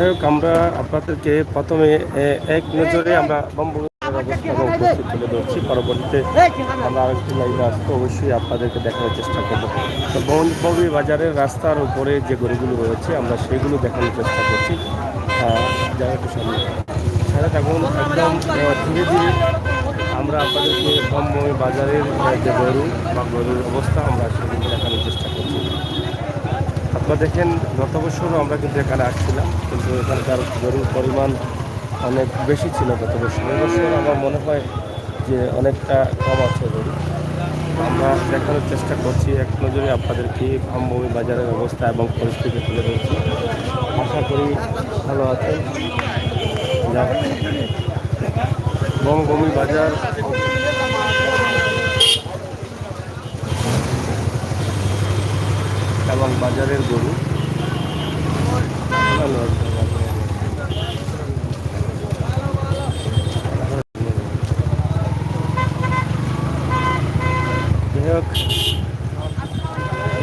হোক, আমরা আপনাদেরকে প্রথমে এক নজরে আমরা বঙ্গবন্ধুর অবস্থা এবং উপস্থিত তুলে ধরছি। পরবর্তীতে আমরা আরেকটি লাইভে আসতে অবশ্যই আপনাদেরকে দেখানোর চেষ্টা করব। তো বঙ্গবন্ধু বাজারের রাস্তার উপরে যে গরুগুলো রয়েছে আমরা সেগুলো দেখানোর চেষ্টা করছি। যারা একটু সাথে থাকুন, একদম ধীরে ধীরে আমরা আপনাদেরকে বঙ্গবন্ধু বাজারের যে গরু বা গরুর অবস্থা আমরা সেগুলো দেখানোর চেষ্টা করছি। আপনারা দেখেন, গত বছরও আমরা কিন্তু এখানে আসছিলাম, কিন্তু এখানকার গরুর পরিমাণ অনেক বেশি ছিল গত বছর। এবছর আমার মনে হয় যে অনেকটা কম আছে গরু। আমরা দেখানোর চেষ্টা করছি এক নজরে আপনাদেরকে ভ্রাম্যমাণ বাজারের অবস্থা এবং পরিস্থিতি তুলে ধরছি। আশা করি ভালো আছেন। বঙ্গভূমি বাজার এবং বাজারের গরু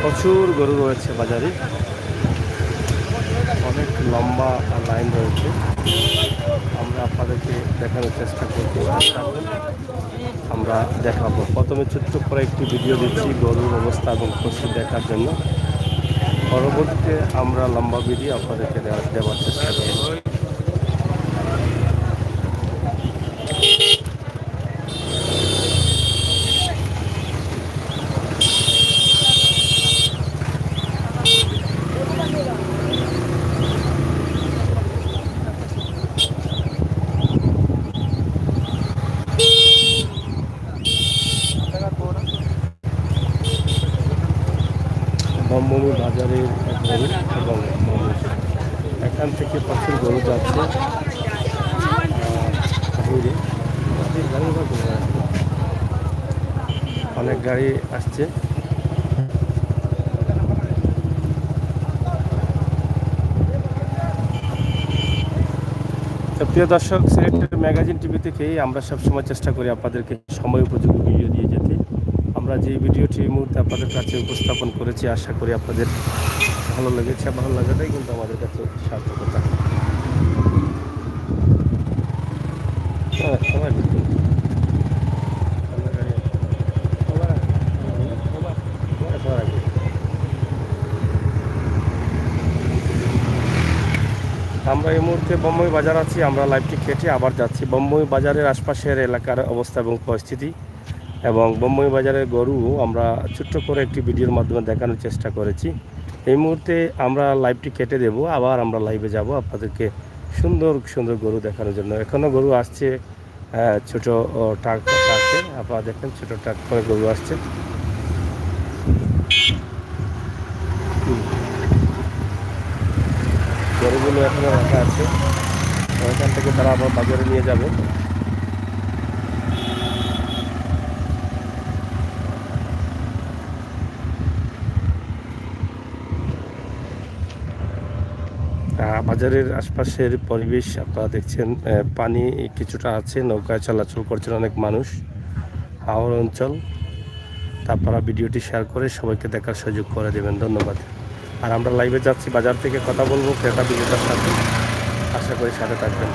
প্রচুর গরু রয়েছে বাজারে, অনেক লম্বা লাইন রয়েছে। আমরা আপনাদেরকে দেখানোর চেষ্টা করছি, আমরা দেখাবো। প্রথমে ছোট্ট করে একটি ভিডিও দিচ্ছি গরুর অবস্থা এবং পরিস্থিতি দেখার জন্য। পরবর্তীতে আমরা লম্বা ভিডিও আপনাদেরকে দেওয়ার চেষ্টা করব। বঙ্গভূমি বাজারের গরু এবং মানুষ, এখান থেকে প্রচুর গরু যাচ্ছে। অনেক গাড়ি আসছে। প্রিয় দর্শক, সিলেটের ম্যাগাজিন টিভি থেকেই আমরা সবসময় চেষ্টা করি আপনাদেরকে সময় উপযোগী ভিডিও দিয়ে যেতে। আমরা যে ভিডিওটি এই মুহূর্তে আপনাদের কাছে উপস্থাপন করেছি, আশা করি আপনাদের ভালো লেগেছে। ভালো লাগাটাই কিন্তু আমাদের কাছে সার্থকতা। আমরা এই মুহূর্তে বম্বই বাজার আছি। আমরা লাইভটি কেটে আবার যাচ্ছি বম্বই বাজারের আশপাশের এলাকার অবস্থা এবং পরিস্থিতি, এবং বম্বই বাজারের গরু আমরা ছোট্ট করে একটি ভিডিওর মাধ্যমে দেখানোর চেষ্টা করেছি। এই মুহূর্তে আমরা লাইভটি কেটে দেব, আবার আমরা লাইভে যাব আপনাদেরকে সুন্দর সুন্দর গরু দেখানোর জন্য। এখনও গরু আসছে, ছোটো ট্রাক আছে, আপনারা দেখেন ছোটো ট্রাক করে গরু আসছে। গরুগুলো এখনও রাখা আছে, ওইখান থেকে তারা আবার বাজারে নিয়ে যাবে। বাজারের আশপাশের পরিবেশ আপনারা দেখছেন, পানি কিছুটা আছে, নৌকায় চলাচল করছেন অনেক মানুষ। হাওর অঞ্চল, তারপরা ভিডিওটি শেয়ার করে সবাইকে দেখার সুযোগ করে দেবেন, ধন্যবাদ। আর আমরা লাইভে যাচ্ছি, বাজার থেকে কথা বলবো ক্রেতা বিক্রেতার সাথে, আশা করি সাথে থাকবেন।